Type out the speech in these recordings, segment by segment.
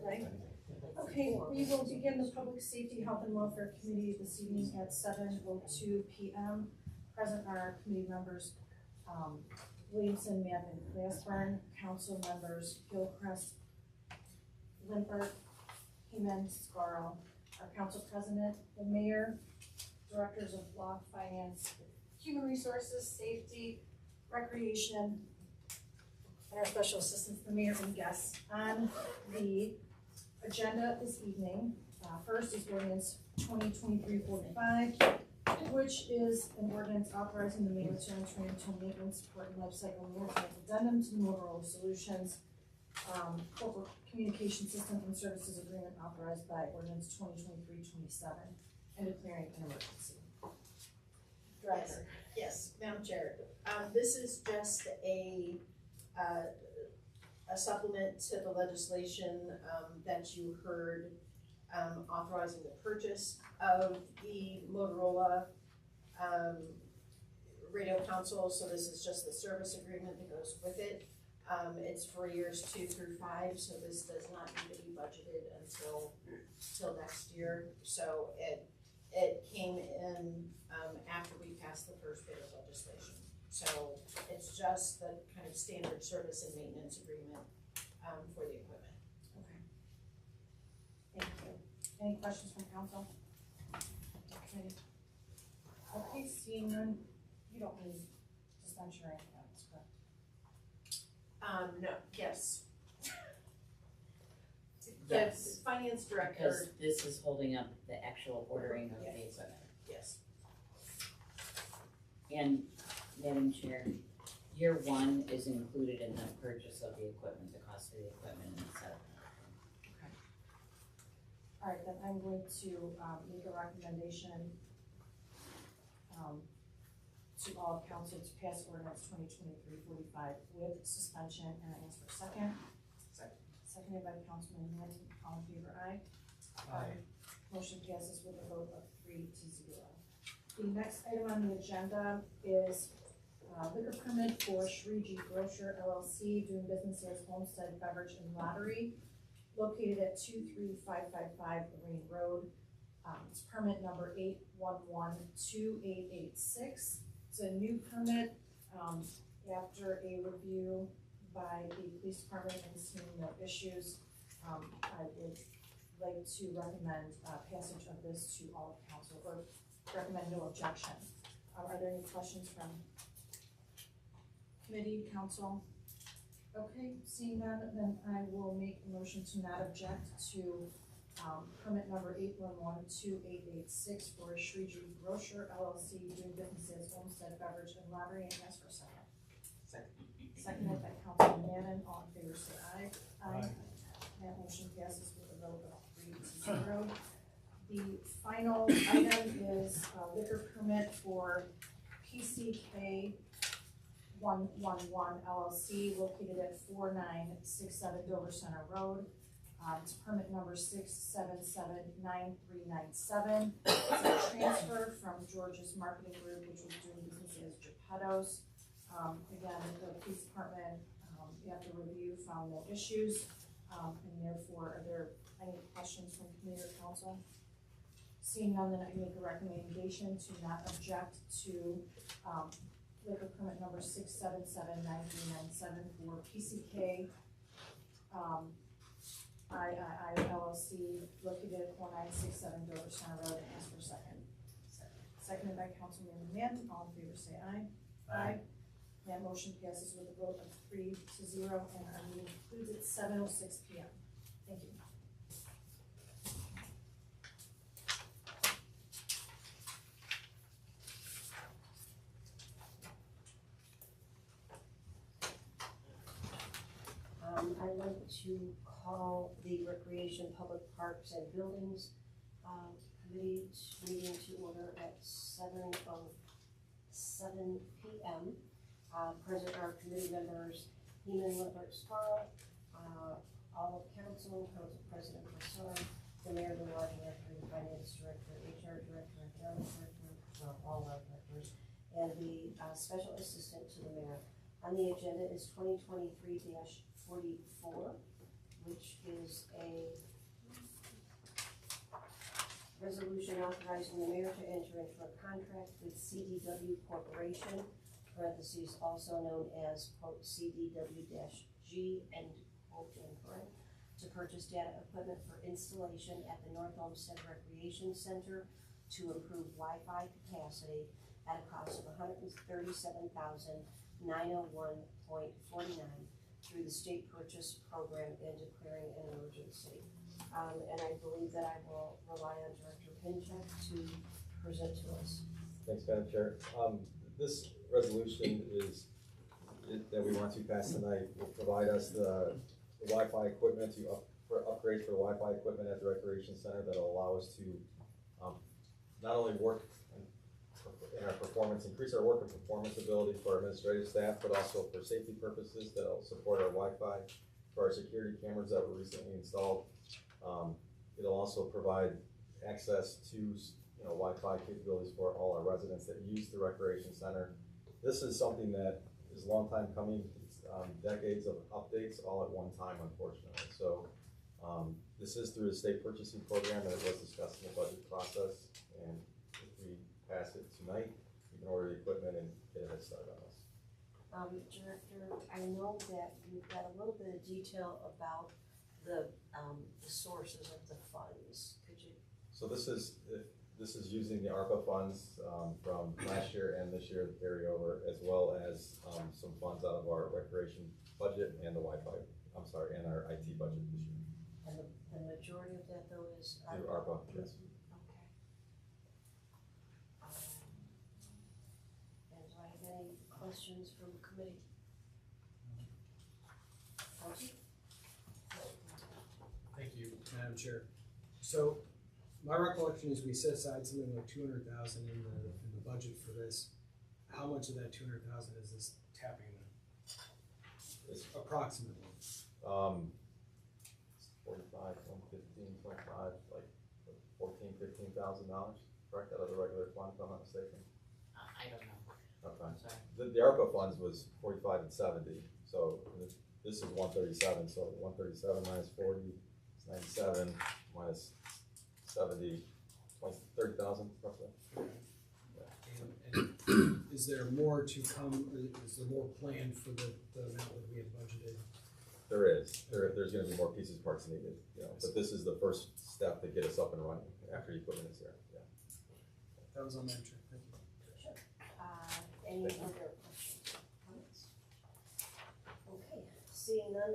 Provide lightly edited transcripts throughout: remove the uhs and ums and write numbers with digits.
Right. Okay, we will begin the Public Safety, Health and Welfare Committee this evening at 7:02 p.m. Present are our committee members, Williamson, Madden, Glassburn, council members Gilchrist, Limpert, Heeman, Scarl, our council president, the mayor, directors of law, finance, human resources, safety, recreation, and our special assistants, the mayor, and guests. On the agenda this evening, first is ordinance 2023-45, which is an ordinance authorizing the mayor to enter into maintenance, support, and lifecycle management addendum to the Motorola Solutions corporate communication system and services agreement authorized by ordinance 2023-27 and declaring an emergency. Director. Yes, Madam Chair. This is just a supplement to the legislation that you heard authorizing the purchase of the Motorola radio console. So this is just the service agreement that goes with it. It's for years 2 through 5, so this does not need to be budgeted until next year. So it came in after we passed the first bit of legislation. So it's just the kind of standard service and maintenance agreement for the equipment. Okay. Thank you. Any questions from council? Okay. Okay, seeing none, you don't need suspension or anything else, correct? No, yes. Yes. The finance director. Because this is holding up the actual ordering of the equipment. Yes. And Madam Chair, year 1 is included in the purchase of the equipment, the cost of the equipment and the setup. Okay. All right, then I'm going to make a recommendation to all of council to pass ordinance 2023-45 with suspension, and I ask for a second. Second. Seconded by Councilman Mann. All in favor, aye? Aye. Motion passes with a vote of 3-0. The next item on the agenda is liquor permit for Shriji Grocer LLC doing business as Homestead Beverage and Lottery located at 23555 Lorraine Road. It's permit number 8112886. It's a new permit after a review by the police department and seeing no issues. I would like to recommend passage of this to all of council, or recommend no objection. Are there any questions from committee, council? Okay, seeing none, then I will make a motion to not object to permit number 8112886 for Shriji Grocer LLC doing business as Homestead Beverage and Lottery, and ask for a second. Second. Seconded by Councilman Mann. All in favor say aye. Aye. That motion passes with a vote of 3-0. The final item is a liquor permit for PCK 111 LLC located at 4967 Dover Center Road. It's permit number 6779397. It's a transfer from George's Marketing Group, which was doing business as Geppetto's. Again, the police department, after review, found no issues, and therefore, are there any questions from committee or council? Seeing none, then I make a recommendation to not object to liquor permit number 6779397 for PCK III LLC located at 4967 Dover Center Road, and ask for a second. Seconded by Councilman Mann. All in favor say aye. Aye. That motion passes with a vote of 3-0, and our meeting concludes at 7:06 p.m. Thank you. I'd like to call the Recreation, Public Parks and Buildings Committee meeting to order at 7:07 p.m. Present are committee members Heeman, Lippert, Scarl, all of council president Brassard, the mayor, the law director, the finance director, HR director, economic director, all our directors, and the special assistant to the mayor. On the agenda is 2023-44, which is a resolution authorizing the mayor to enter into a contract with CDW Corporation, parentheses, also known as quote CDW-G and quote incorrect, to purchase data equipment for installation at the North Olmsted Recreation Center to improve Wi-Fi capacity at a cost of $137,901.49 through the state purchase program and declaring an emergency. And I believe that I will rely on Director Pinchuk to present to us. Thanks, Madam Chair. This resolution that we want to pass tonight will provide us the Wi-Fi equipment for upgrades for the Wi-Fi equipment at the Recreation Center that will allow us to not only work in our performance, increase our work and performance ability for our administrative staff, but also for safety purposes that will support our Wi-Fi, for our security cameras that were recently installed. It'll also provide access to Wi-Fi capabilities for all our residents that use the Recreation Center. This is something that is a long time coming. It's decades of updates all at one time, unfortunately. So this is through the state purchasing program, and it was discussed in the budget process. And if we pass it tonight, we can order the equipment and get a head start on this. Director, I know that you've got a little bit of detail about the sources of the funds. Could you? So this is using the ARPA funds from last year and this year carry over, as well as some funds out of our recreation budget and the Wi-Fi. I'm sorry, and our IT budget this year. And the majority of that though is Through ARPA, yes. Okay. And do I have any questions from the committee? Thank you, Madam Chair. So my recollection is we set aside something like $200,000 in the budget for this. How much of that $200,000 is this tapping then? It's Approximately. 45, 15, 25, like $14,000-15,000, correct? Out of the regular fund, if I'm not mistaken. I don't know, Okay. I'm sorry. The ARPA funds was 45 and 70, so this is 137. So 137 minus 40 is 97 minus 70, 30,000 roughly. And is there more to come? Is there more planned for the amount that we had budgeted? There is. There's going to be more pieces, parts needed. But this is the first step to get us up and running after the equipment is here. Yeah. That was on Madam Chair. Thank you. Sure. Any other questions or comments? Okay, seeing none,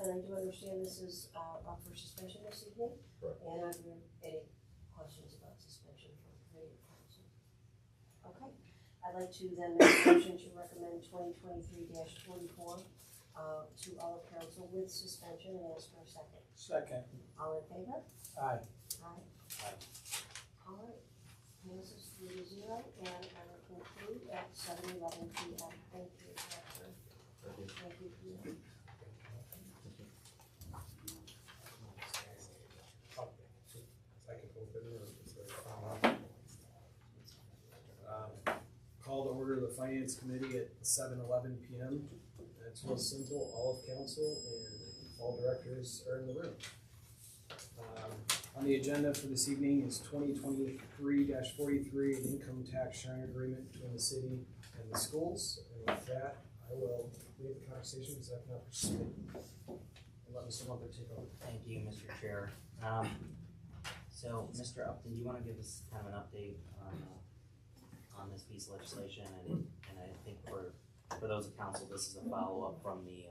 and I do understand this is up for suspension this evening. Correct. And are there any questions about suspension from committee or council? Okay, I'd like to then make a motion to recommend 2023-44 to all of council with suspension and ask for a second. Second. All in favor? Aye. Aye. All right, passes 3-0, and I will conclude at 7:11 p.m. Thank you, Director. Thank you. Thank you, Peter. Call to order the Finance Committee at 7:11 p.m. It's real simple. All of council and all directors are in the room. On the agenda for this evening is 2023-43, an income tax sharing agreement between the city and the schools. And with that, I will leave the conversation because I cannot participate. And let Mr. Lumper take over. Thank you, Mr. Chair. So, Mr. Upton, do you want to give us kind of an update on this piece of legislation? And I think for those of council, this is a follow-up from the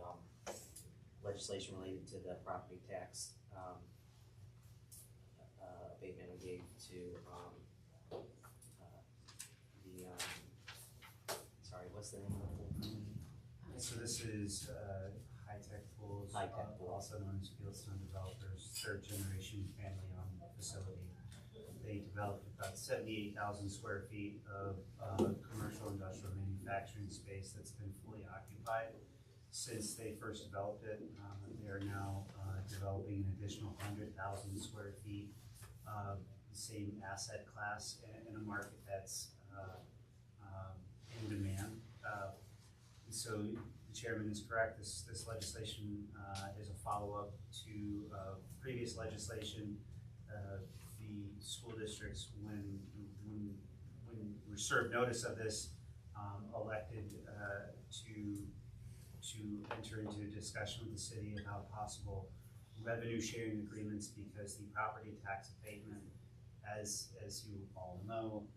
legislation related to the property tax abatement we gave to sorry, what's the name of the pool company? So this is High-Tech Pools, High-Tech Pools. also known as Fieldstone Developers, third generation family-owned facility. They developed about 78,000 square feet of commercial industrial manufacturing space that's been fully occupied since they first developed it. They are now developing an additional 100,000 square feet of the same asset class in a market that's in demand. So the chairman is correct. This legislation is a follow-up to previous legislation. The school districts, when we served notice of this, elected to enter into a discussion with the city about possible revenue sharing agreements, because the property tax abatement, as you all know,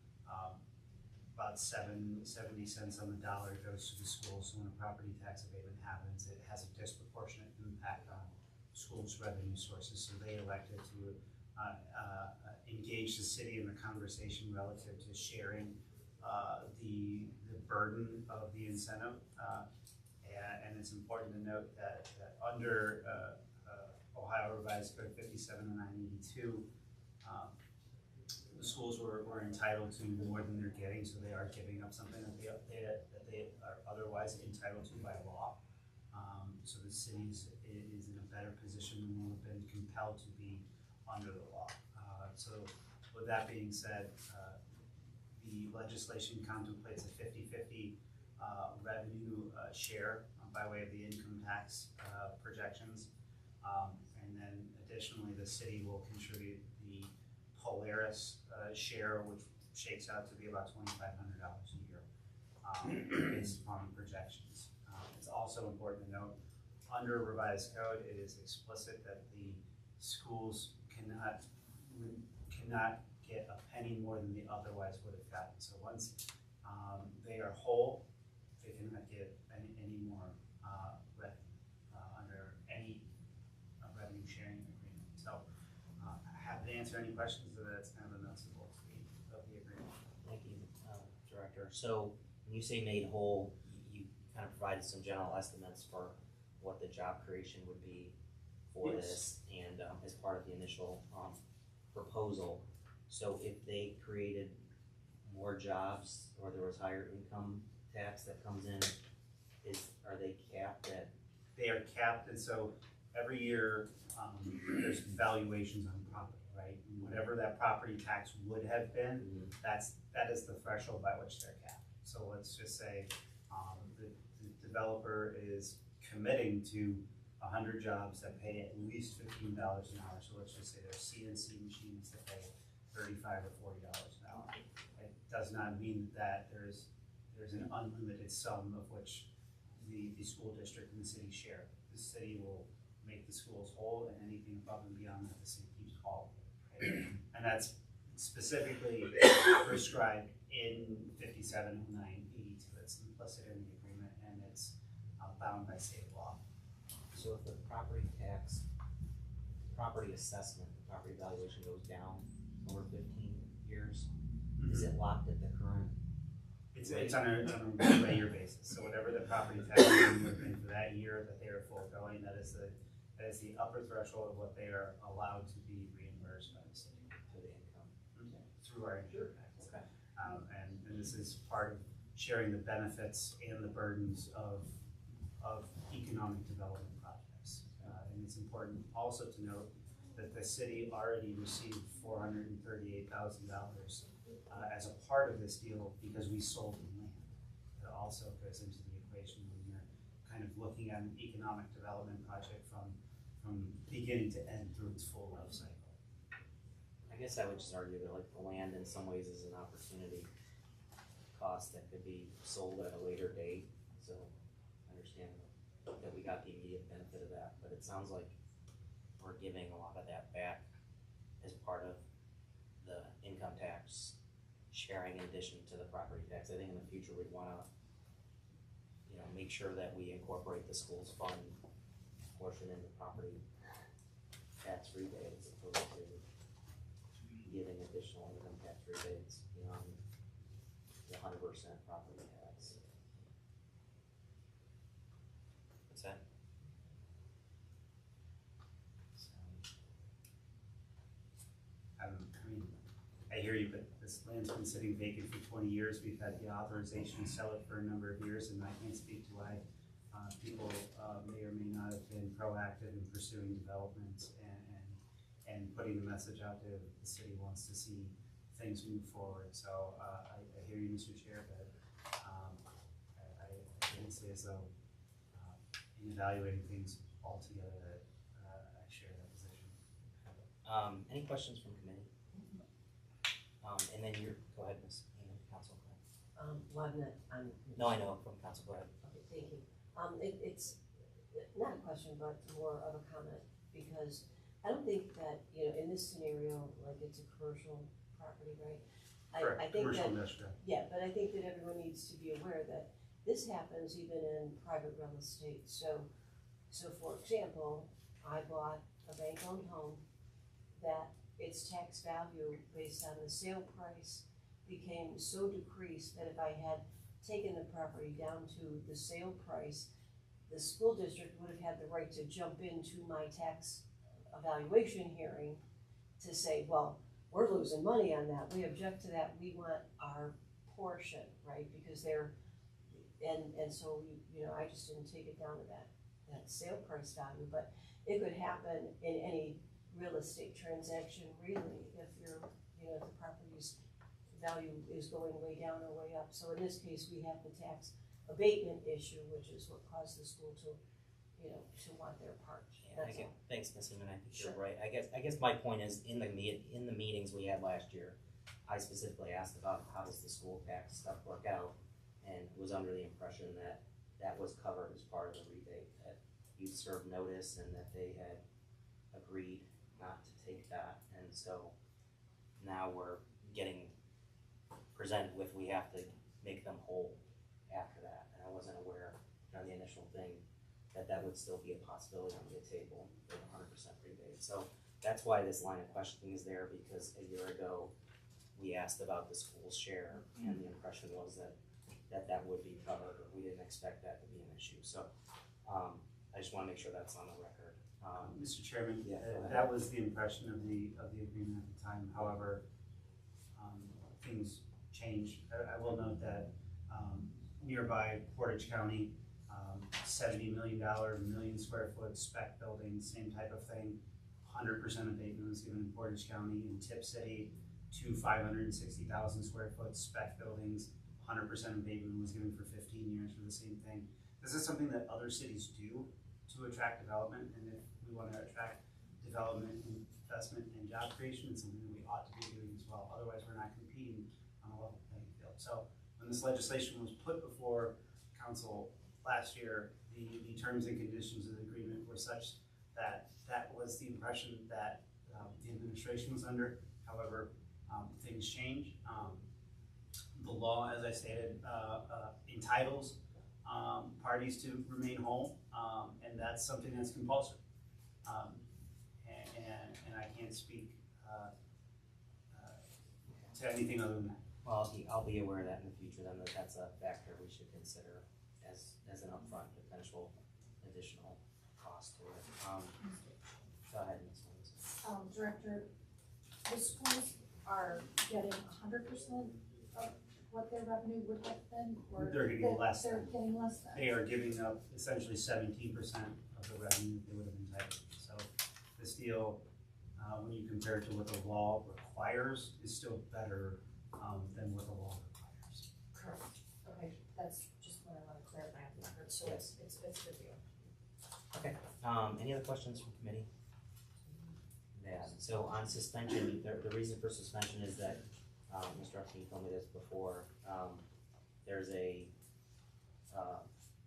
about 70 cents on the dollar goes to the schools. So when a property tax abatement happens, it has a disproportionate impact on schools' revenue sources. So they elected to engage the city in the conversation relative to sharing the burden of the incentive. And it's important to note that under Ohio Revised Code 570982, the schools were entitled to more than they're getting, so they are giving up something that they are otherwise entitled to by law. So the city is in a better position than they have been compelled to be under the law. So with that being said, the legislation contemplates a 50-50 revenue share by way of the income tax projections. And then additionally, the city will contribute the Polaris share, which shakes out to be about $2,500 a year based upon projections. It's also important to note, under revised code, it is explicit that the schools cannot get a penny more than they otherwise would have gotten. So once they are whole, they cannot get any more revenue under any revenue sharing agreement. So happy to answer any questions. That's kind of the nuts and bolts of the agreement. Thank you, Director. So when you say made whole, you kind of provided some general estimates for what the job creation would be for this, and as part of the initial proposal. So if they created more jobs, or there was higher income tax that comes in, are they capped at? They are capped, and so every year there's valuations on property, right? Whatever that property tax would have been, that is the threshold by which they're capped. So let's just say the developer is committing to 100 jobs that pay at least $15 an hour. So let's just say there's CNC machines that pay $35 or $40 an hour. It does not mean that there's an unlimited sum of which the school district and the city share. The city will make the schools whole, and anything above and beyond that, the city keeps all of it. Right? And that's specifically prescribed in 570982. It's implicit in the agreement, and it's bound by state law. So if the property tax, property assessment, property valuation goes down over 15 years, is it locked at the current? It's on a year basis. So whatever the property tax would have been for that year that they are foregoing, that is the upper threshold of what they are allowed to be reimbursed by the city To the income. through our insurance. Okay. And this is part of sharing the benefits and the burdens of economic development projects. And it's important also to note that the city already received $438,000 as a part of this deal because we sold the land. That also goes into the equation when you're kind of looking at an economic development project from beginning to end through its full life cycle. I guess I would just argue that like the land in some ways is an opportunity cost that could be sold at a later date. So I understand that we got the immediate benefit of that, but it sounds like we're giving a lot of that back as part of the income tax sharing in addition to the property tax. I think in the future we'd wanna, make sure that we incorporate the school's fund portion in the property tax rebates as opposed to giving additional income tax rebates beyond the 100% property tax. What's that? I hear you, but this land's been sitting vacant for 20 years. We've had the authorization to sell it for a number of years, and I can't speak to why people may or may not have been proactive in pursuing development and putting the message out there that the city wants to see things move forward. So I hear you, Mr. Chair, but I didn't say as though in evaluating things altogether that I share that position. Any questions from committee? And then go ahead, Ms. Heenan, council, go ahead. Well, I'm No, I know, from council, go ahead. Okay, thank you. It's not a question, but more of a comment, because I don't think that, in this scenario, like it's a commercial property, right? I think Commercial that, industrial. yeah, but I think that everyone needs to be aware that this happens even in private real estate. So for example, I bought a bank-owned home that its tax value based on the sale price became so decreased that if I had taken the property down to the sale price, the school district would have had the right to jump into my tax evaluation hearing to say, well, we're losing money on that, we object to that, we want our portion, right? Because and so, I just didn't take it down to that sale price value, but it could happen in any real estate transaction, really, if if the property's value is going way down or way up. So in this case, we have the tax abatement issue, which is what caused the school to want their part. That's all. Thanks, Ms. Heenan, I think Sure. you're right. I guess my point is, in the meetings we had last year, I specifically asked about how does the school tax stuff work out, and was under the impression that that was covered as part of the rebate, that you served notice and that they had agreed not to take that, and so now we're getting presented with, we have to make them whole after that, and I wasn't aware on the initial thing that would still be a possibility on the table with 100% rebate. So that's why this line of questioning is there, because a year ago we asked about the school's share, and the impression was that would be covered, or we didn't expect that to be an issue. So I just want to make sure that's on the record. Mr. Chairman, Yeah, go ahead. that was the impression of the agreement at the time. However, things changed. I will note that nearby Portage County, $70 million, million square foot spec building, same type of thing. 100% abatement was given in Portage County. In Tip City, 2 560,000 square foot spec buildings, 100% abatement was given for 15 years for the same thing. This is something that other cities do to attract development, and if we want to attract development, investment, and job creation, it's something that we ought to be doing as well. Otherwise, we're not competing on a level playing field. So when this legislation was put before council last year, the terms and conditions of the agreement were such that that was the impression that the administration was under. However, things change. The law, as I stated, entitles parties to remain whole, and that's something that's compulsory. And I can't speak to anything other than that. Well, I'll be aware of that in the future, then, that's a factor we should consider as an upfront potential additional cost to it. Go ahead, Ms. Williams. Director, the schools are getting 100% of what their revenue would have been, or They're getting less they're than. getting less than? They are giving up essentially 17% of the revenue they would have entitled. So this deal, when you compare it to what the law requires, is still better than what the law requires. Correct. Okay, that's just what I want to clarify on the record, so Yes. it's a good deal. Okay, any other questions from committee? Yeah, so on suspension, the reason for suspension is that, Mr. Upton, you told me this before, there's a,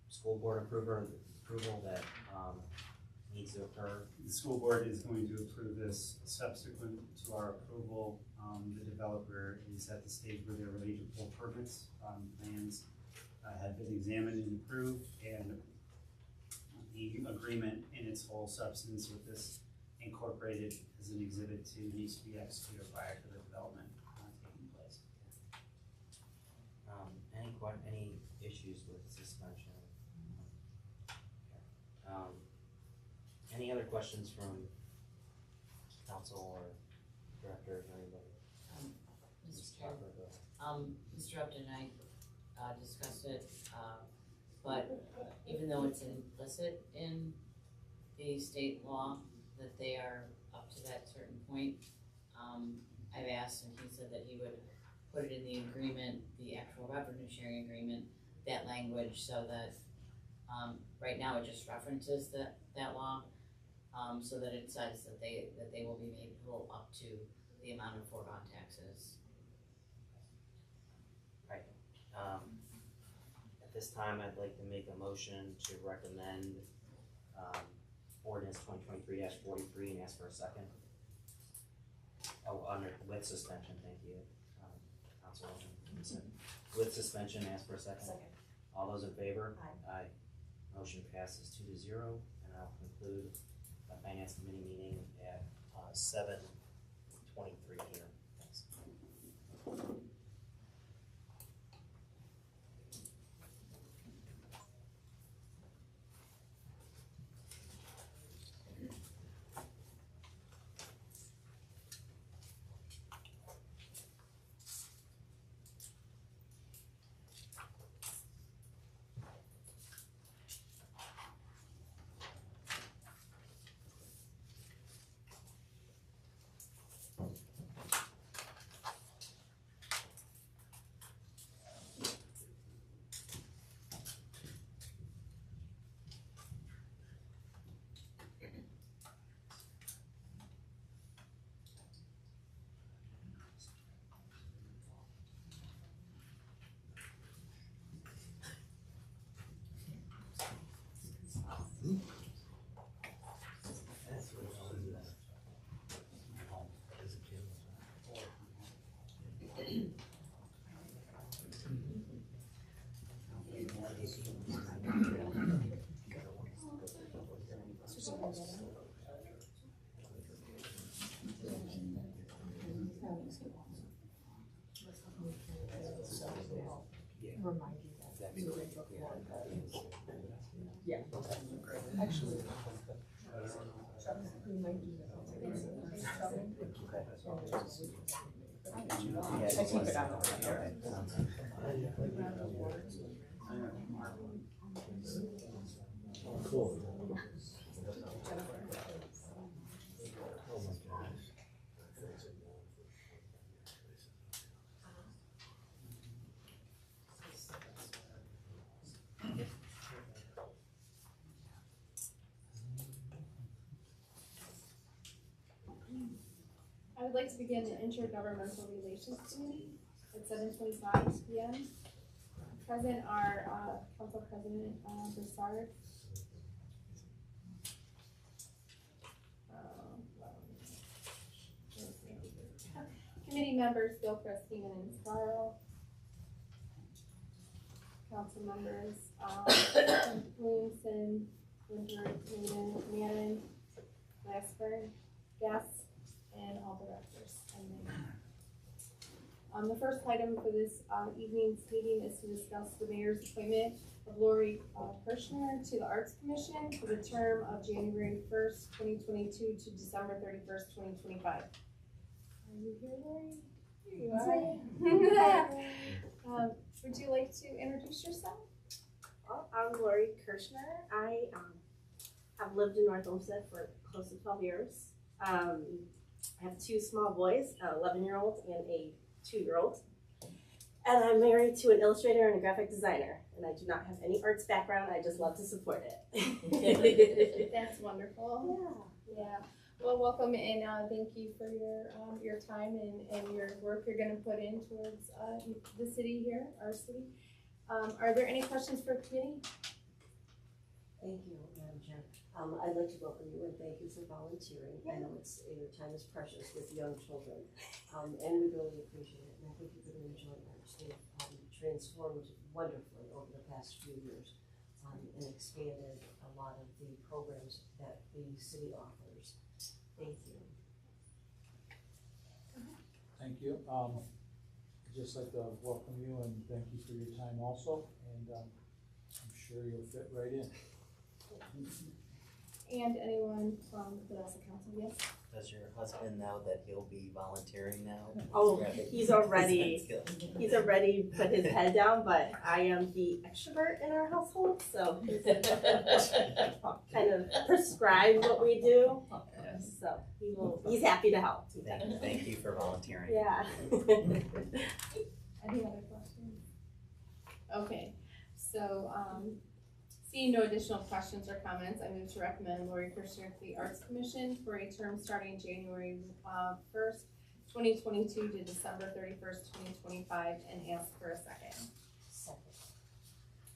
school board approval that, needs to occur. The school board is going to approve this subsequent to our approval. The developer is at the stage where they're ready to pull permits. Plans have been examined and approved, and the agreement in its whole substance with this incorporated as an exhibit 2 needs to be executed prior to the development taking place. Any issues with suspension? Okay. Any other questions from council or director or anybody? Mr. Chair, Mr. Upton and I discussed it, but even though it's implicit in the state law that they are up to that certain point, I've asked, and he said that he would put it in the agreement, the actual revenue sharing agreement, that language, so that Right now, it just references that law, so that it says that they will be made whole up to the amount of foregone taxes. At this time, I'd like to make a motion to recommend, ordinance 2023-43 and ask for a second. Oh, with suspension, thank you, Councilwoman. With suspension, ask for a second. Second. All those in favor? Aye. Aye. Motion passes 2-0, and I'll conclude the Finance Committee meeting at 7:23 here. Thanks. Cool. I would like to begin the Intra-Governmental Relations Committee at 7:25 p.m. Present are Council President Broussard, committee members Gilchrist, Heeman, and Scarrow. Council members Williamson, Winter, Newman, Manning, Glassburn, guests, and all directors and mayor. The first item for this evening's meeting is to discuss the mayor's appointment of Lori Kirshner to the Arts Commission for the term of January 1st, 2022 to December 31st, 2025. Are you here, Lori? Here you are. Would you like to introduce yourself? Well, I'm Lori Kirshner. I have lived in North Olmsted for close to 12 years. I have two small boys, an 11-year-old and a 2-year-old. And I'm married to an illustrator and a graphic designer. And I do not have any arts background. I just love to support it. That's wonderful. Yeah. Yeah. Well, welcome and thank you for your time and your work you're going to put in towards the city here, our city. Are there any questions for the committee? Thank you, Madam Chair. I'd like to welcome you and thank you for volunteering. I know your time is precious with young children, and we really appreciate it. And I think you're going to enjoy it. They've transformed wonderfully over the past few years and expanded a lot of the programs that the city offers. Thank you. Thank you. I'd just like to welcome you and thank you for your time also, and I'm sure you'll fit right in. And anyone from the rest of council, yes? Does your husband know that he'll be volunteering now? Oh, he's already put his head down, but I am the extrovert in our household, so he's kind of prescribed what we do. So he's happy to help. Thank you for volunteering. Yeah. Any other questions? Okay, so Seeing no additional questions or comments, I move to recommend Lori Kirschner to the Arts Commission for a term starting January 1st, 2022 to December 31st, 2025, and ask for a second. Second.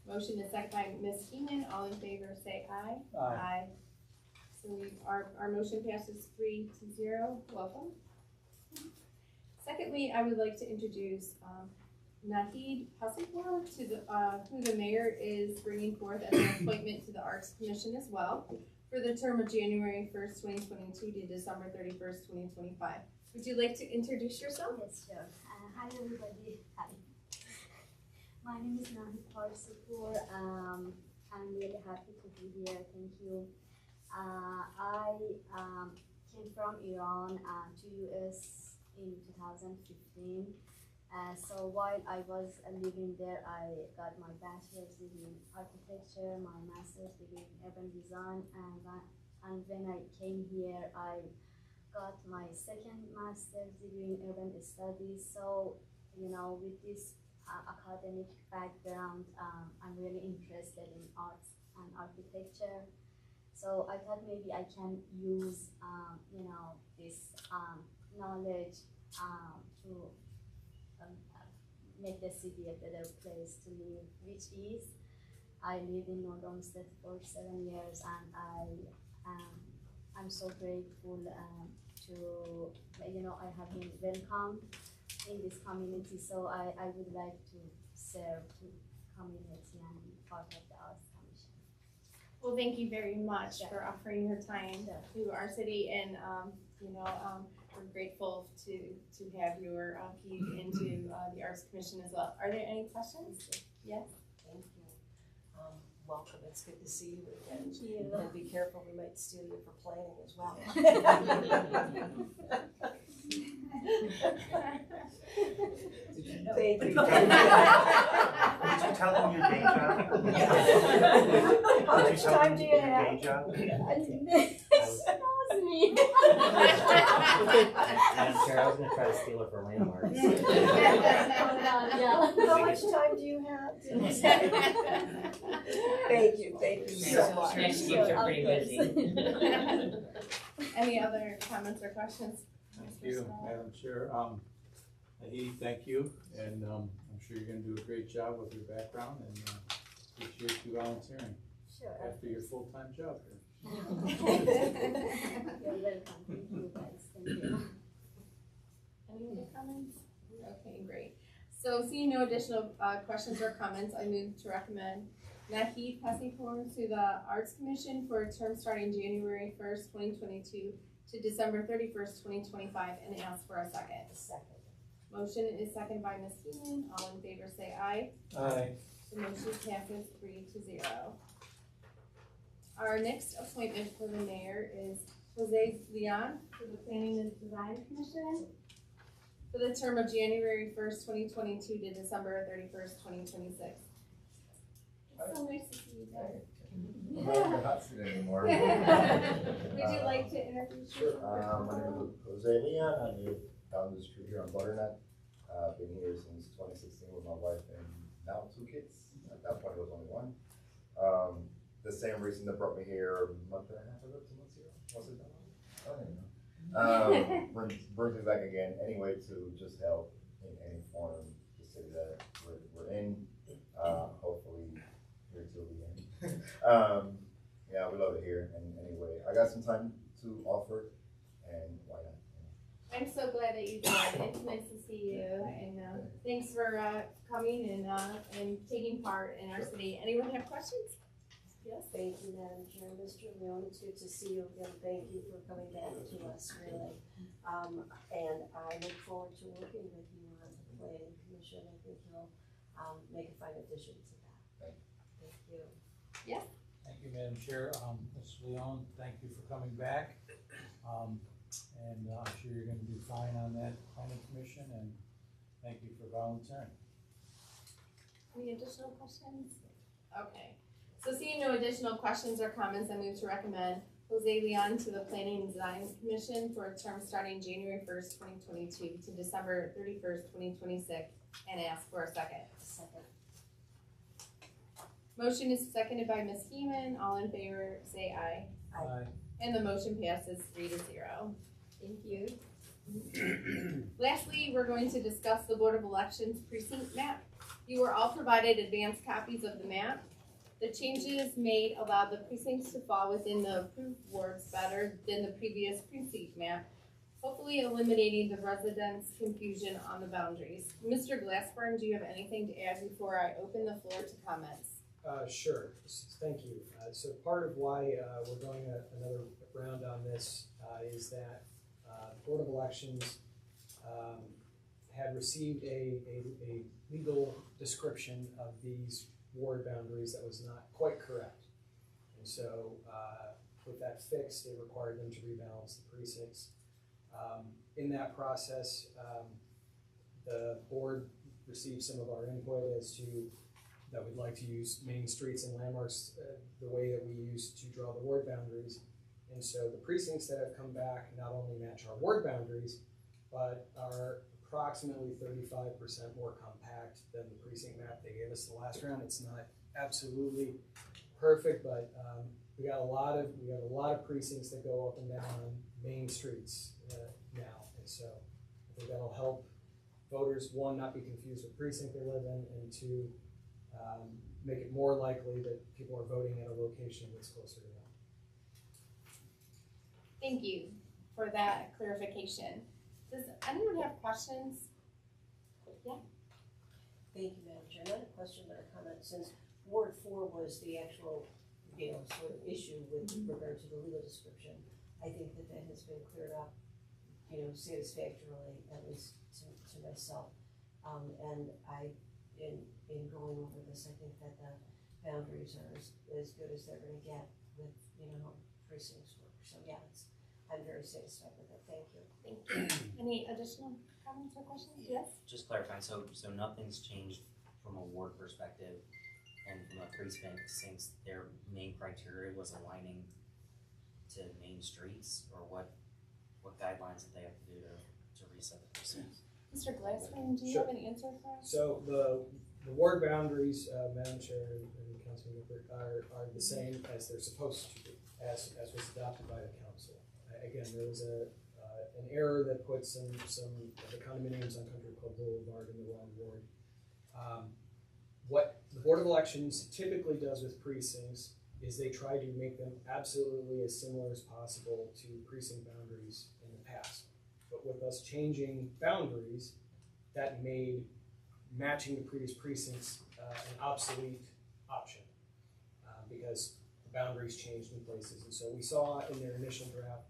Motion is second by Ms. Keenan. All in favor say aye. Aye. So our motion passes 3-0. Welcome. Secondly, I would like to introduce Nahid Hasipur to the who the mayor is bringing forth as an appointment to the Arts Commission as well for the term of January 1st, 2022 to December 31st, 2025. Would you like to introduce yourself? Yes, sure. Hi, everybody. Hi. My name is Nahid Hasipur. I'm really happy to be here. Thank you. I came from Iran to US in 2015. So while I was living there, I got my bachelor's degree in architecture, my master's degree in urban design, and when I came here, I got my second master's degree in urban studies. So, you know, with this academic background, I'm really interested in arts and architecture. So I thought maybe I can use, you know, this knowledge to make the city a better place to live, which is, I lived in North Olmsted for 7 years, and I'm so grateful to, you know, I have been welcomed in this community, so I would like to serve the community and be part of the Arts Commission. Well, thank you very much for offering your time to our city, and you know, we're grateful to have your feed into the Arts Commission as well. Are there any questions? Yes. Thank you. Welcome, it's good to see you again. Thank you. And be careful, we might steal you for planning as well. Thank you. Did you tell them your day job? How much time do you your have? day job? Excuse me. Madam Chair, I was gonna try to steal her for landmarks. How much time do you have? Thank you so much. Next keeps her pretty busy. Any other comments or questions? Thank you, Madam Chair. Nahid, thank you, and I'm sure you're gonna do a great job with your background, and appreciate you volunteering Sure. after your full-time job here. You're welcome. Thank you, guys. Thank you. Any other comments? Okay, great. So seeing no additional questions or comments, I move to recommend Nahid Hasipur to the Arts Commission for a term starting January 1st, 2022 to December 31st, 2025, and ask for a second. Second. Motion is second by Ms. Keenan. All in favor say aye. Aye. The motion passes 3-0. Our next appointment for the mayor is Jose Leon to the Planning and Design Commission for the term of January 1st, 2022 to December 31st, 2026. It's so nice to see you guys. I'm not in the hot seat anymore. Would you like to introduce Sure. yourself? My name is Jose Leon. I live down the street here on Butternut. I've been here since 2016 with my wife and now 2 kids. At that point, it was only 1. The same reason that brought me here a month and a half ago, 2 months ago. Was it that long? I don't even know. Brings me back again anyway to just help in any form the city that we're in. Hopefully here till the end. Yeah, we love it here. And anyway, I got some time to offer, and why not? I'm so glad that you did. It's nice to see you, and thanks for coming and taking part in our city. Anyone have questions? Yes. Thank you, Madam Chair. Mr. Leon, it's good to see you again. Thank you for coming back to us, really. And I look forward to working with you on the planning commission. I think you'll make a fine addition to that. Thank you. Yes. Thank you, Madam Chair. Ms. Leon, thank you for coming back. And I'm sure you're gonna do fine on that planning commission, and thank you for volunteering. Any additional questions? Okay. So seeing no additional questions or comments, I move to recommend Jose Leon to the Planning and Design Commission for a term starting January 1st, 2022 to December 31st, 2026, and ask for a second. Second. Motion is seconded by Ms. Heeman. All in favor, say aye. Aye. And the motion passes 3-0. Thank you. Lastly, we're going to discuss the Board of Elections precinct map. You were all provided advanced copies of the map. The changes made allow the precincts to fall within the approved wards better than the previous precinct map, hopefully eliminating the residents' confusion on the boundaries. Mr. Glassburn, do you have anything to add before I open the floor to comments? Sure, thank you. So part of why we're going another round on this is that the Board of Elections had received a legal description of these ward boundaries that was not quite correct. And so with that fixed, it required them to rebalance the precincts. In that process, the board received some of our input as to that we'd like to use main streets and landmarks the way that we used to draw the ward boundaries. And so the precincts that have come back not only match our ward boundaries, but are approximately 35% more compact than the precinct map they gave us the last round. It's not absolutely perfect, but we got a lot of precincts that go up and down main streets now, and so I think that'll help voters, one, not be confused with precinct they live in, and two, make it more likely that people are voting at a location that's closer to them. Thank you for that clarification. Does anyone have questions? Yeah. Thank you, Madam Chair. Not a question, but a comment. Since Ward 4 was the actual, sort of issue with regard to the legal description, I think that has been cleared up, satisfactorily, at least to myself. And in going over this, I think that the boundaries are as good as they're going to get with, precincts work. So yeah, I'm very satisfied with it. Thank you. Thank you. Any additional comments or questions? Yes? Just clarifying, so nothing's changed from a ward perspective and from a precinct since their main criteria was aligning to main streets, or what guidelines did they have to do to reset the precincts? Mr. Glassman, do you Sure. have an answer for us? So the ward boundaries, Madam Chair and Councilman Lippert, are the same as they're supposed to be, as was adopted by the council. Again, there was an error that put some of the condominiums on Country Club Boulevard in the wrong ward. What the Board of Elections typically does with precincts is they try to make them absolutely as similar as possible to precinct boundaries in the past. But with us changing boundaries, that made matching the previous precincts an obsolete option because the boundaries changed in places. And so we saw in their initial draft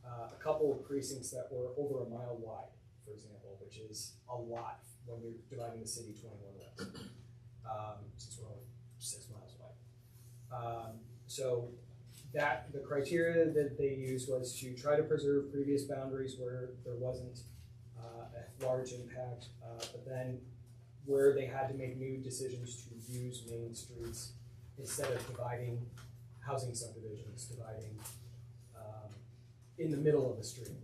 a couple of precincts that were over a mile wide, for example, which is a lot when you're dividing the city 21 ways, since we're only 6 miles wide. So the criteria that they used was to try to preserve previous boundaries where there wasn't a large impact, but then where they had to make new decisions to use main streets instead of dividing housing subdivisions, dividing in the middle of the street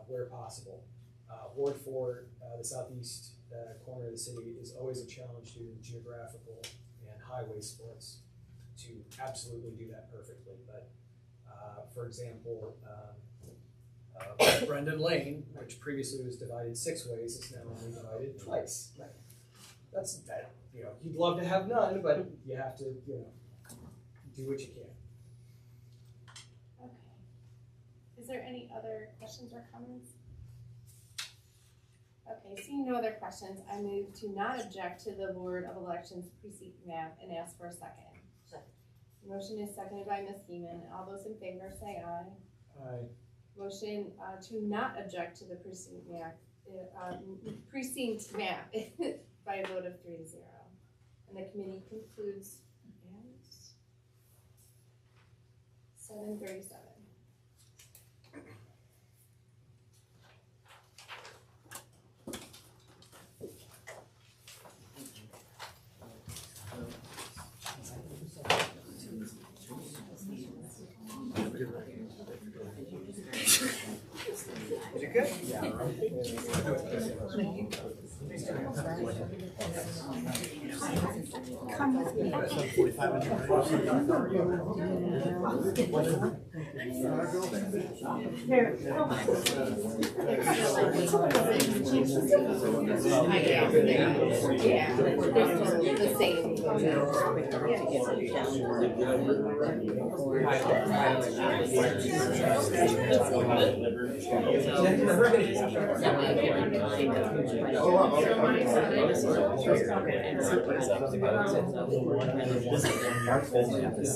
where possible. Ward 4, the southeast corner of the city, is always a challenge due to geographical and highway splits to absolutely do that perfectly. But for example, Brendan Lane, which previously was divided 6 ways, is now only divided twice. Right. That's that. You'd love to have none, but you have to, do what you can. Okay. Is there any other questions or comments? Okay, seeing no other questions, I move to not object to the Board of Elections precinct map and ask for a second. Second. Motion is seconded by Ms. Heeman. All those in favor say aye. Aye. Motion to not object to the precinct map by a vote of 3-0. And the committee concludes at 7:37. Is it good? Yeah. Come with me. The same.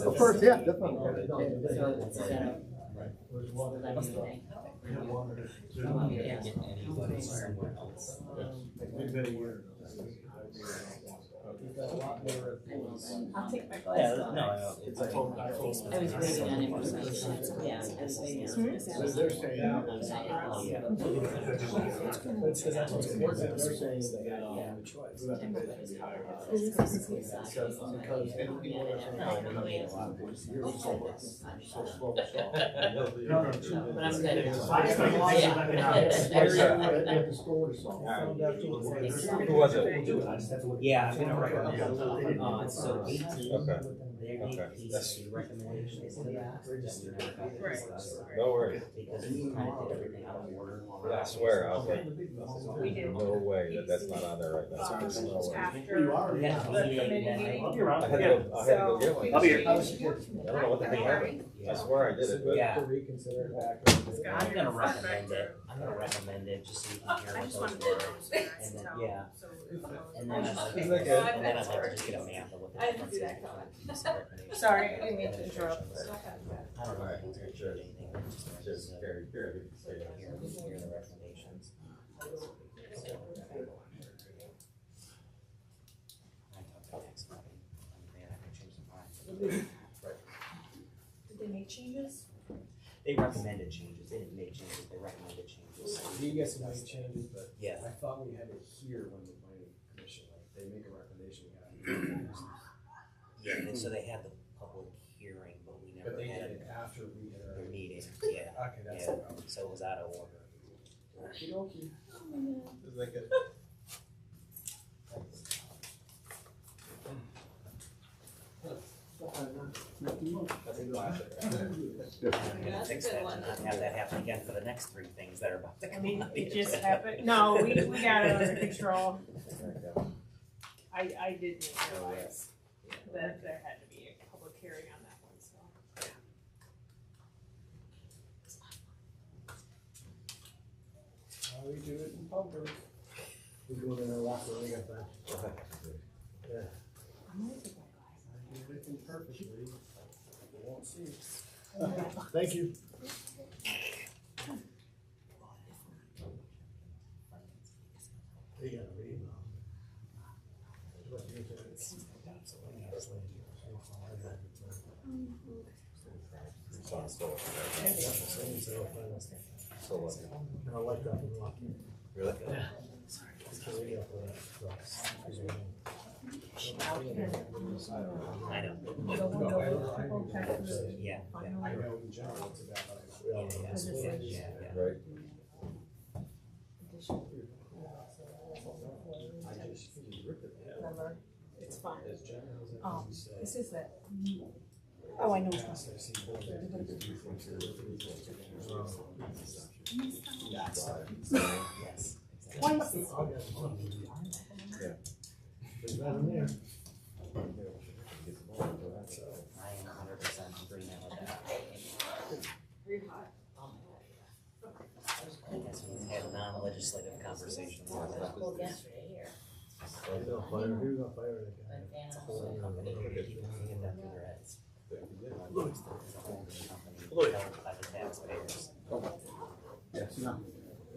Of course, yeah, definitely. I'll take my Yeah, glasses no, off. no, it's like. I was waiting on him for something. Yeah, I was waiting on him. It's because that's what's important. They're saying they had no choice. But I'm good. Who was it? Yeah, I'm gonna recommend, so 18, Okay. there need PCC recommendations to that, that we never got to discuss. No worries. Because we kind of did everything out of order. I swear, I was like, no way that's not on there right now. There's no way. We had a meeting and then I had to go get one. I'll be here. I don't know what the heck happened. I swear I did it, but. Yeah. To reconsider it back. I'm gonna recommend it, just so you can hear what those were, and then, yeah. And then I'd like to just get a map of what the difference is. Sorry, I didn't mean to interrupt. I don't know if it's gonna change anything, but just hear the recommendations. I talked to Max about it, they have to change some lines. Did they make changes? They recommended changes, they didn't make changes, they recommended changes. You guys can make changes, but Yeah. I thought we had it here when the planning commission, like, they make a recommendation, we have to. Yeah, and so they had the public hearing, but we never But they had did it after we had the our. meeting, yeah, Okay, that's yeah, the problem. so it was out of order. Okey-dokey. Is that good? That's a classic. Fix that to not have that happen again for the next three things that are about to I come mean, on. it just happened. No, we got it under control. I didn't realize that there had to be a public hearing on that one, so. How we do it in public. We do it in our locker room, we got that. Yeah. I do everything perfectly. You won't see. Thank you. So lucky. I like that. Really? Yeah. I know. Yeah, I know in general it's about. yeah. Right. I just ripped it. Remember, it's fine. As general as I Oh, can say. this is that. Oh, I know. I've seen both of them. That's Yes. Twice. Yeah. There's nothing there. I am 100% in agreement with that. I guess we had a non-legislative conversation. Well, yesterday here. It's a whole new company, people can get that through their heads. It's a whole new company held by the taxpayers. Yes, no.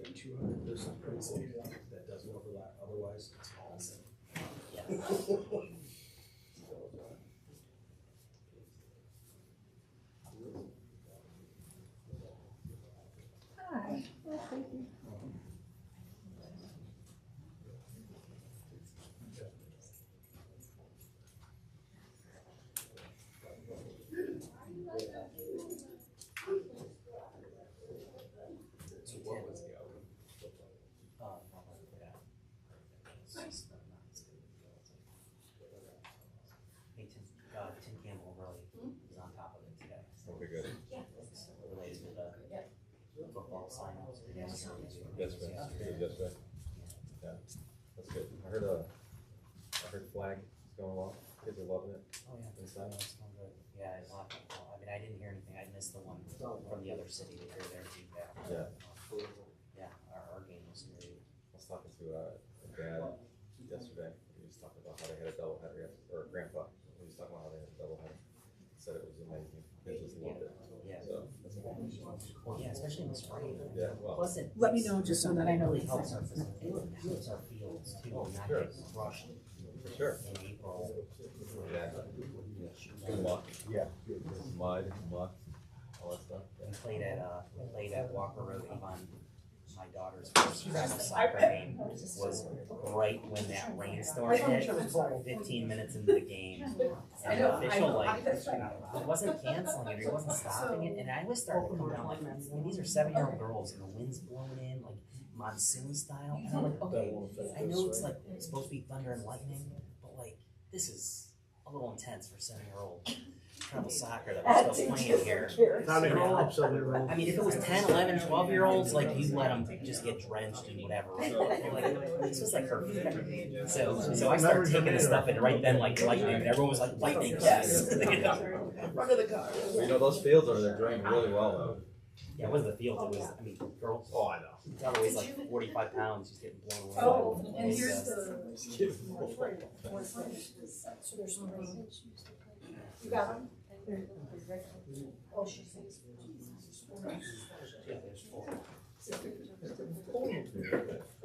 200% pretty safe, that doesn't overlap, otherwise it's awesome. Yes. Hi. Oh, thank you. So what was the outcome? Charlie is on top of it today. So Okay, good. it's related to the football sign-ups. Yesterday, yesterday. Yeah, that's good. I heard flag is going well. Kids are loving it. Oh, yeah. Inside. It's going good. Yeah, a lot of people. I mean, I didn't hear anything. I missed the one from the other city to hear their feedback. Yeah. Yeah, our game was great. I was talking to a dad yesterday. He was talking about how they had a doubleheader, or grandpa. He was talking about how they had a doubleheader. Said it was amazing. Kids just loved it. Yeah. So that's amazing. Well, yeah, especially in the spring. Yeah, well. Plus it. Let me know just so that I know. It really helps our facilities, it helps our fields too, and not Sure. get crushed For sure. in April. Yeah. Good luck. Yeah. Mud, muck, all that stuff. We played at Walker Road Avon. My daughter's first travel soccer game was right when that rainstorm hit, 15 minutes into the game. And the official, he wasn't canceling it, or he wasn't stopping it, and I was starting to come down like, I mean, these are 7-year-old girls, and the wind's blowing in, like, monsoon style, and I'm like, okay, I know it's like, it's supposed to be thunder and lightning, but like, this is a little intense for 7-year-old travel soccer that we're still playing here. I mean, if it was 10, 11, 12-year-olds, like, you'd let them just get drenched and whatever. Like, this was like her. So I started taking the stuff and right then, like, lightning, and everyone was like, lightning, yes. Run to the car. You know, those fields over there drain really well though. Yeah, it wasn't the field, it was, I mean, girls. Oh, I know. That weighs like 45 pounds, just getting blown away. Oh, and here's the. So there's some. You got them? Oh, she thinks. Yeah, there's 4.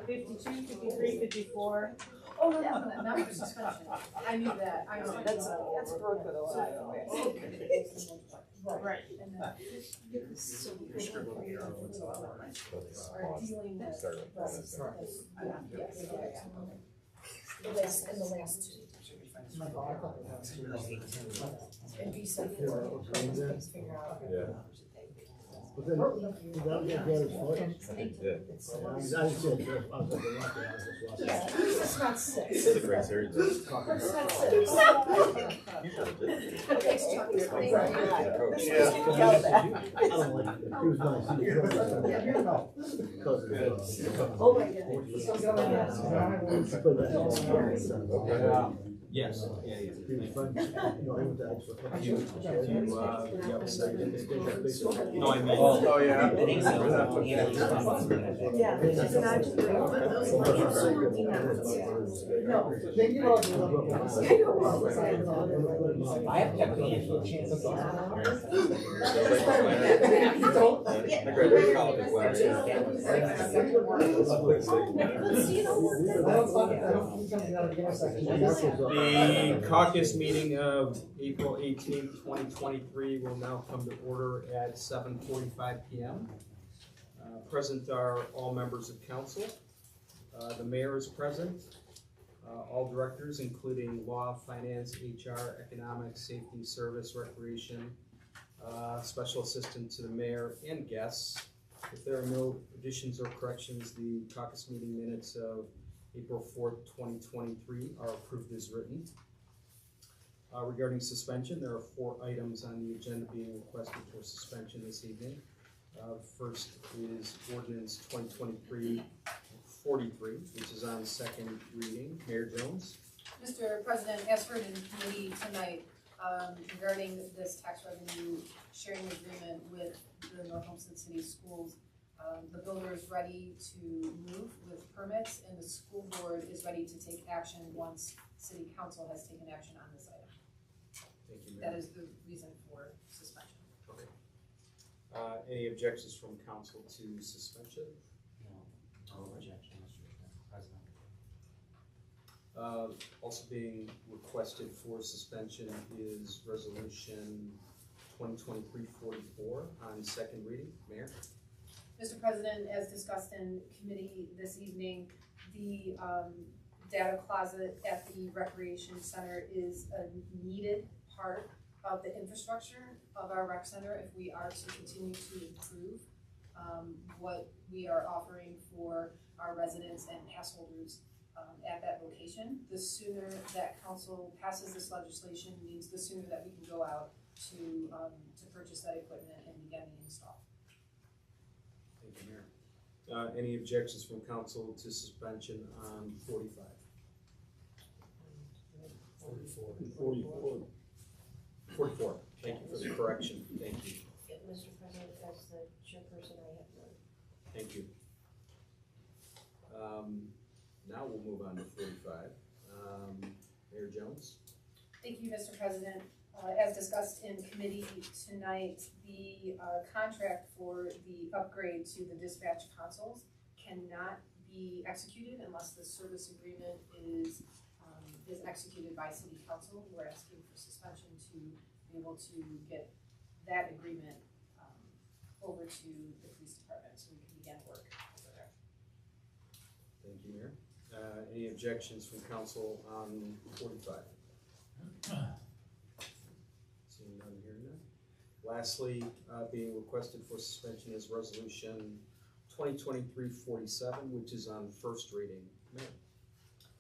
52, 53, 54. Oh, no, not for suspension. I knew that, I know, that's growth of the line. Right. And then, so we are dealing with. In the last two. And be said for figure out. Yeah. But then, that his foot. I think it did. Yeah, it's not six. This is a great series. Though. It's not six. Thanks, Chuck. He's a coach. I don't like it. He was nice. He was because Oh my God. Yes. he was fun. You know, he went to Exeter. You have a second? No, I mean. Oh, yeah. I think so. Yeah, it's not just those I have kept the chance of I graduated college last year. The caucus meeting of April 18th, 2023 will now come to order at 7:45 p.m. Present are all members of council. The mayor is present. All directors, including law, finance, HR, economics, safety, service, recreation, special assistant to the mayor, and guests. If there are no additions or corrections, the caucus meeting minutes of April 4th, 2023 are approved as written. Regarding suspension, there are 4 items on the agenda being requested for suspension this evening. First is ordinance 2023-43, which is on second reading. Mayor Jones. Mr. President, as heard in committee tonight, regarding this tax revenue sharing agreement with the North Homestead City Schools, the builder is ready to move with permits, and the school board is ready to take action once city council has taken action on this item. Thank you, Mayor. That is the reason for suspension. Okay. Any objections from council to suspension? No objection, Mr. President. Also being requested for suspension is resolution 2023-44 on second reading. Mayor? Mr. President, as discussed in committee this evening, the data closet at the recreation center is a needed part of the infrastructure of our rec center if we are to continue to improve what we are offering for our residents and pass holders at that location. The sooner that council passes this legislation means the sooner that we can go out to purchase that equipment and begin the install. Thank you, Mayor. Any objections from council to suspension on 45? 44. Thank you for the correction. Thank you. Mr. President, as the chairperson, I have none. Thank you. Now we'll move on to 45. Mayor Jones? Thank you, Mr. President. As discussed in committee tonight, the contract for the upgrade to the dispatch consoles cannot be executed unless the service agreement is executed by City Council. We're asking for suspension to be able to get that agreement over to the police department so we can begin work over there. Thank you, Mayor. Any objections from council on 45? Seeing none, hearing none. Lastly, being requested for suspension is resolution 2023-47, which is on first reading. Mayor.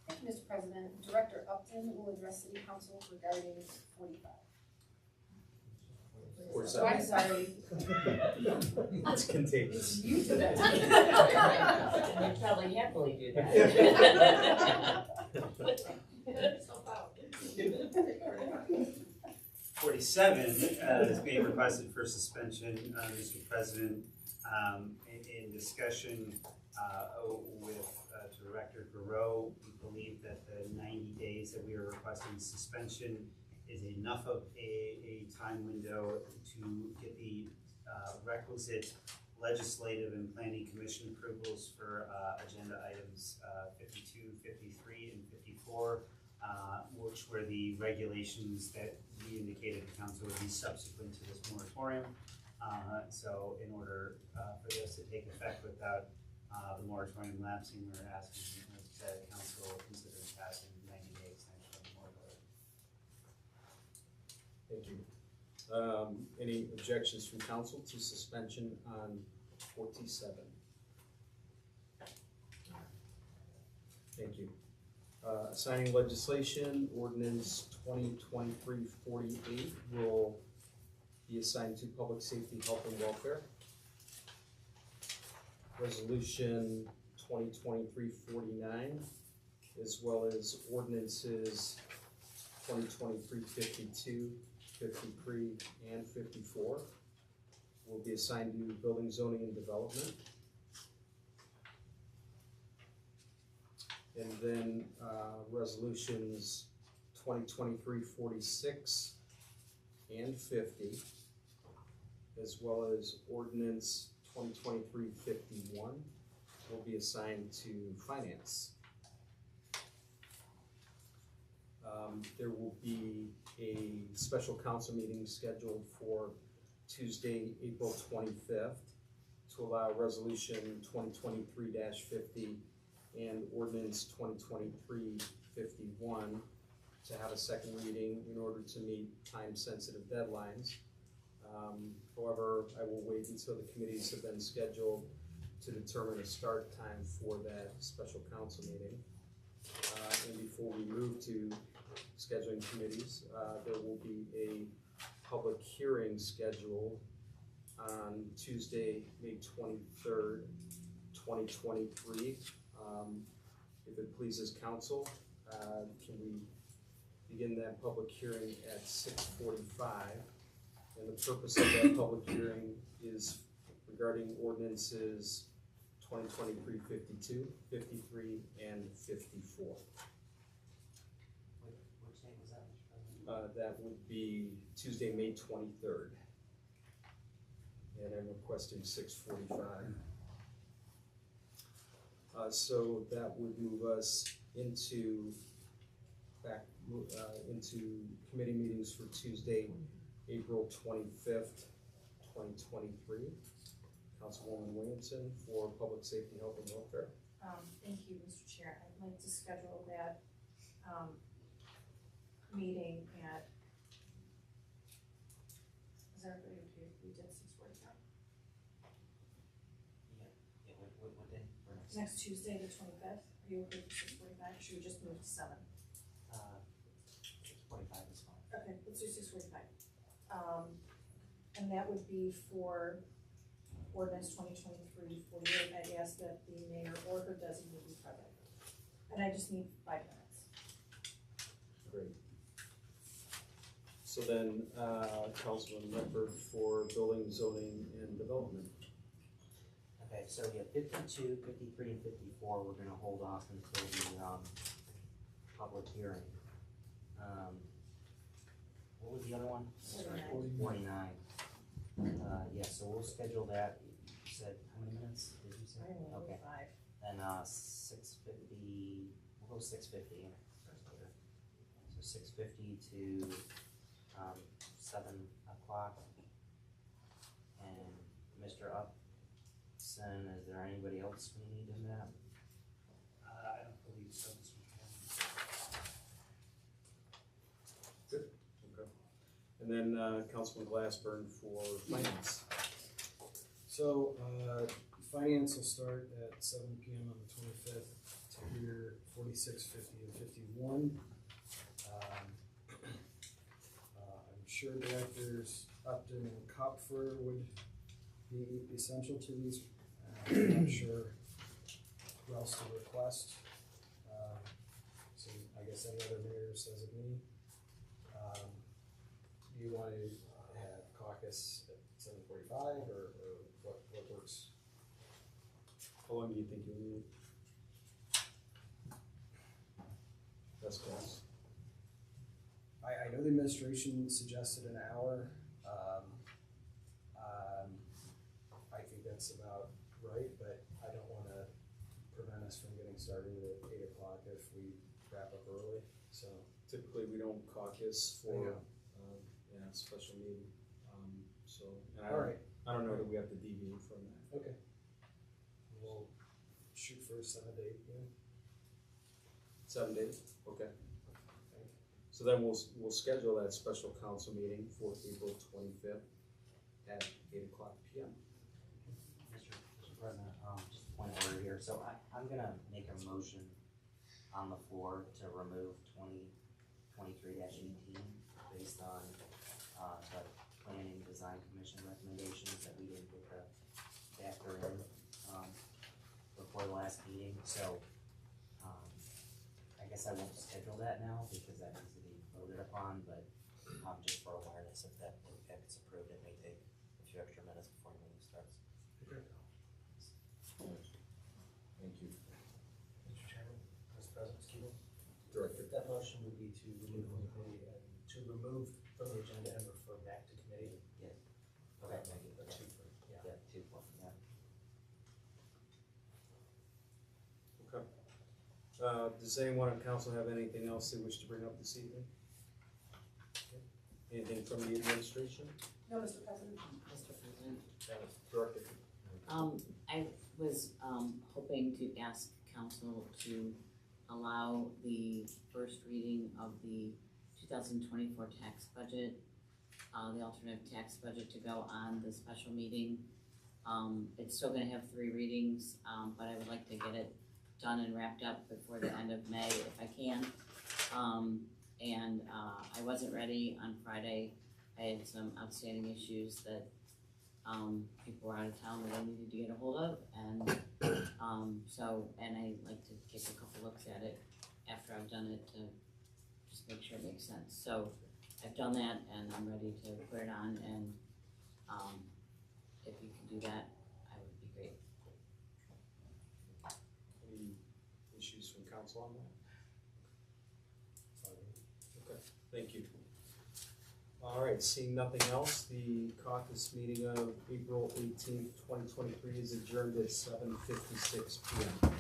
Thank you, Mr. President. Director Upton will address City Council regarding 45. 47. Oh, I'm sorry. It's contagious. You do that. And you probably happily do that. 47 is being requested for suspension, Mr. President. In discussion with Director Garreau, we believe that the 90 days that we are requesting suspension is enough of a time window to get the requisite legislative and planning commission approvals for agenda items 52, 53, and 54, which were the regulations that we indicated the council would be subsequent to this moratorium. So in order for this to take effect without the moratorium lapsing, we're asking that council consider passing 90-day extension of the moratorium. Thank you. Any objections from council to suspension on 47? Thank you. Signing legislation, ordinance 2023-48 will be assigned to public safety, health, and welfare. Resolution 2023-49, as well as ordinances 2023-52, 53, and 54 will be assigned to building, zoning, and development. And then resolutions 2023-46 and 50, as well as ordinance 2023-51 will be assigned to finance. There will be a special council meeting scheduled for Tuesday, April 25th to allow resolution 2023-50 and ordinance 2023-51 to have a second reading in order to meet time-sensitive deadlines. However, I will wait until the committees have been scheduled to determine a start time for that special council meeting. And before we move to scheduling committees, there will be a public hearing scheduled on Tuesday, May 23rd, 2023. If it pleases council, can we begin that public hearing at 6:45? And the purpose of that public hearing is regarding ordinances 2023-52, 53, and 54. Which date was that, Mr. President? That would be Tuesday, May 23rd. And I'm requesting 6:45. So that would move us into committee meetings for Tuesday, April 25th, 2023. Councilwoman Williamson for Public Safety, Health, and Welfare. Thank you, Mr. Chair. I'd like to schedule that meeting at, is everybody okay if we did 6:45? Yeah, what day? Next Tuesday, the 25th. Are you okay with 6:45? Should we just move to 7? 6:45 is fine. Okay, let's do 6:45. And that would be for ordinance 2023-48. I'd ask that the mayor or her designee be present. And I just need 5 minutes. Great. So then, Councilman Ledford for building, zoning, and development. Okay, so we have 52, 53, and 54, we're gonna hold off until the, public hearing. What was the other one? 49. Yeah, so we'll schedule that, you said, how many minutes did you say? Okay, 5. then, 6:50, we'll go 6:50, so 6:50 to, 7 o'clock. And Mr. Upson, is there anybody else we need in that? I don't believe so, Mr. Chairman. Good, okay. And then, Councilman Glassburn for finance. So, finance will start at 7 PM on the 25th to hear 46, 50, and 51. I'm sure directors Upton and Kopfer would be essential to these. I'm not sure who else to request. So I guess any other mayors designee. Do you want to have caucus at 7:45 or what works? How long do you think you'll need? Best guess. I know the administration suggested an hour. I think that's about right, but I don't wanna prevent us from getting started at 8 o'clock if we wrap up early, so. Typically, we don't caucus for, Yeah. special meeting, so, and All right. I don't know that we have to deviate from that. Okay. We'll shoot for 7 to 8 p.m. 7 days, okay. So then we'll schedule that special council meeting for April 25th at 8 o'clock p.m. Mr. President, just a point of order here, so I'm gonna make a motion on the floor to remove 2023-18 based on, the planning design commission recommendations that we didn't get to factor in, before the last meeting, so, I guess I won't schedule that now because that needs to be voted upon, but, just for awareness, if it's approved, it may take a few extra minutes before the meeting starts. Thank you. Mr. Chairman, Mr. President, Skeeter. Director. That motion would be to remove from the committee and to remove from the agenda and refer back to committee. Yeah. Okay, thank you. Or two for, yeah. Yeah, 2 for, yeah. Okay. Does anyone on council have anything else they wish to bring up this evening? Okay. Anything from the administration? No, Mr. President. Mr. President, Director. I was, hoping to ask council to allow the first reading of the 2024 tax budget, the alternative tax budget to go on the special meeting. It's still gonna have 3 readings, but I would like to get it done and wrapped up before the end of May if I can. I wasn't ready on Friday. I had some outstanding issues that, people were out of town that I needed to get a hold of, and I like to take a couple looks at it after I've done it to just make sure it makes sense. So I've done that and I'm ready to put it on, and, if you can do that, I would be great. Any issues from council on that? Okay, thank you. All right, seeing nothing else, the caucus meeting of April 18th, 2023 is adjourned at 7:56 p.m.